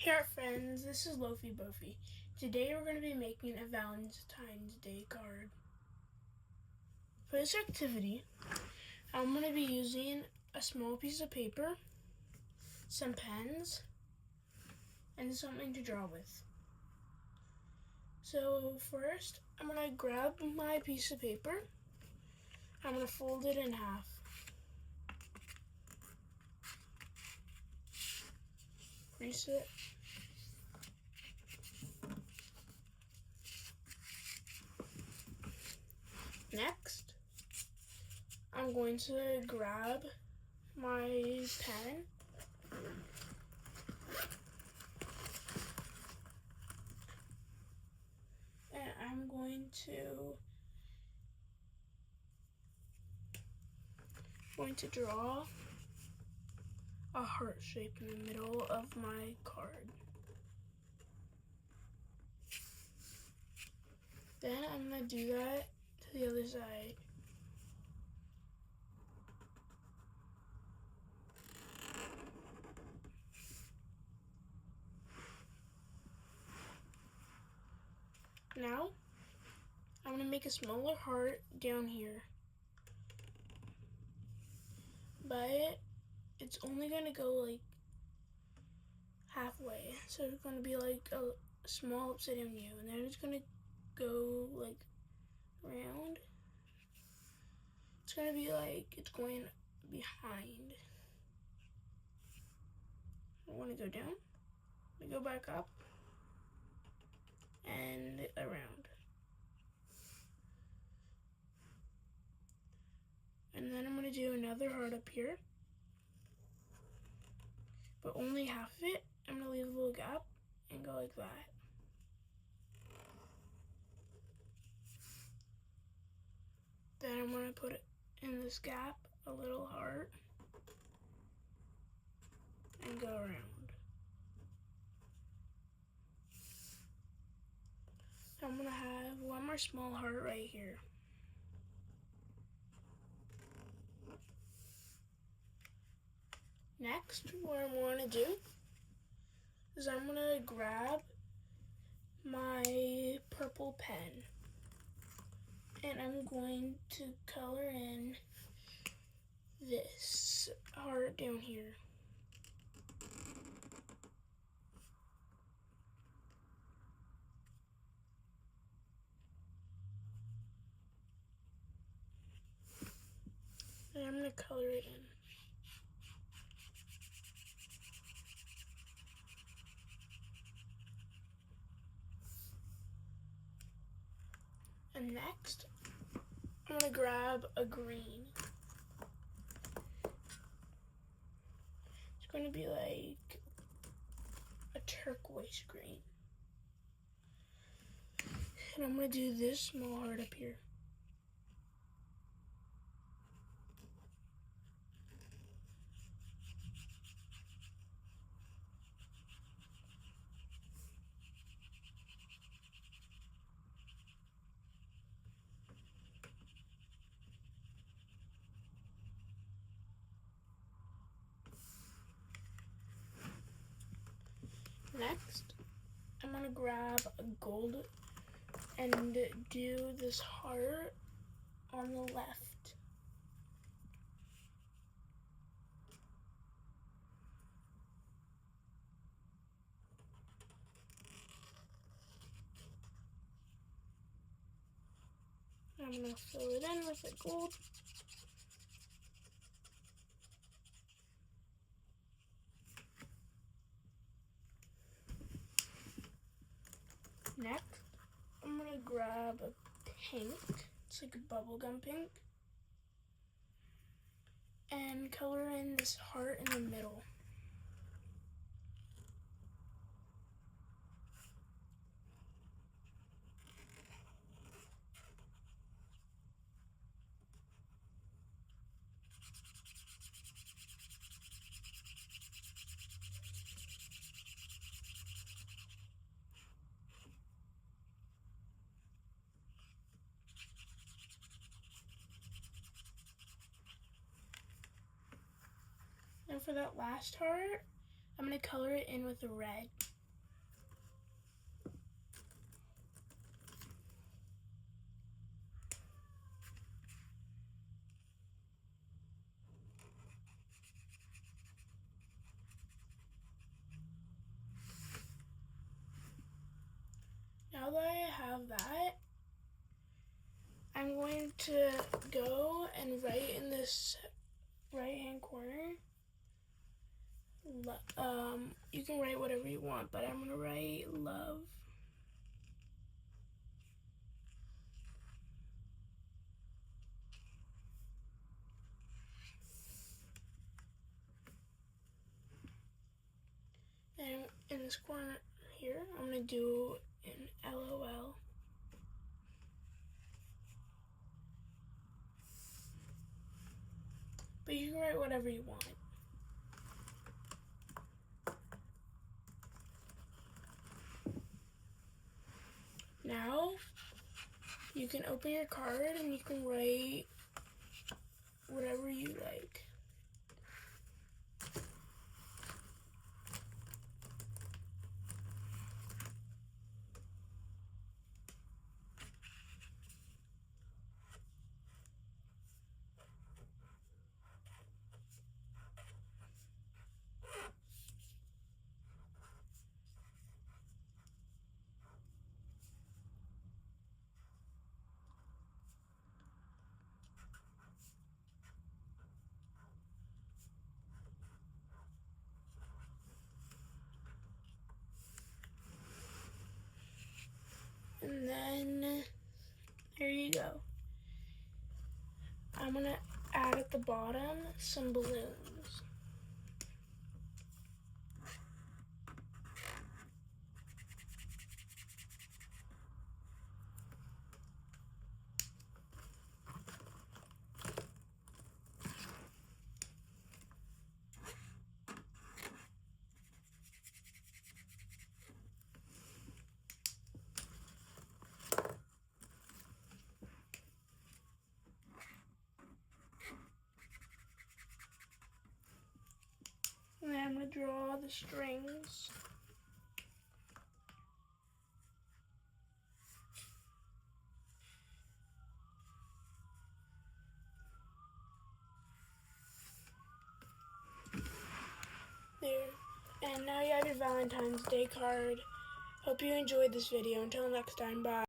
Hey friends, this is Lofi Bofi. Today we're going to be making a Valentine's Day card. For this activity, I'm going to be using a small piece of paper, some pens, and something to draw with. So first, I'm going to grab my piece of paper. I'm going to fold it in half. Crease it. Next, I'm going to grab my pen and I'm going to draw a heart shape in the middle of my card. Then I'm going to do that to the other side. Now, I'm going to make a smaller heart down here. But it's only going to go like halfway. So it's going to be like a small upside down U. And then it's going to go like around. It's going to be like it's going behind. I want to go down. I go back up and around. And then I'm going to do another heart up here. But only half of it. I'm going to leave a little gap and go like that. Then I'm going to put it in this gap, a little heart, and go around. I'm going to have one more small heart right here. Next, what I'm going to do is I'm going to grab my purple pen and I'm going to color in this heart down here. And I'm going to color it in. And next, I'm going to grab a green. It's going to be like a turquoise green. And I'm going to do this small heart up here. Next, I'm going to grab a gold and do this heart on the left. I'm going to fill it in with the gold. Next, I'm going to grab a pink, it's like a bubblegum pink, and color in this heart in the middle. And for that last heart, I'm going to color it in with the red. have that, I'm going to go and write in this right-hand corner. You can write whatever you want, but I'm gonna write love. And in this corner here, I'm gonna do an LOL. But you can write whatever you want. Now, you can open your card and you can write whatever you like. And then, there you go. I'm gonna add at the bottom some balloons. And then I'm gonna draw the strings. There. And now you have your Valentine's Day card. Hope you enjoyed this video. Until next time, bye.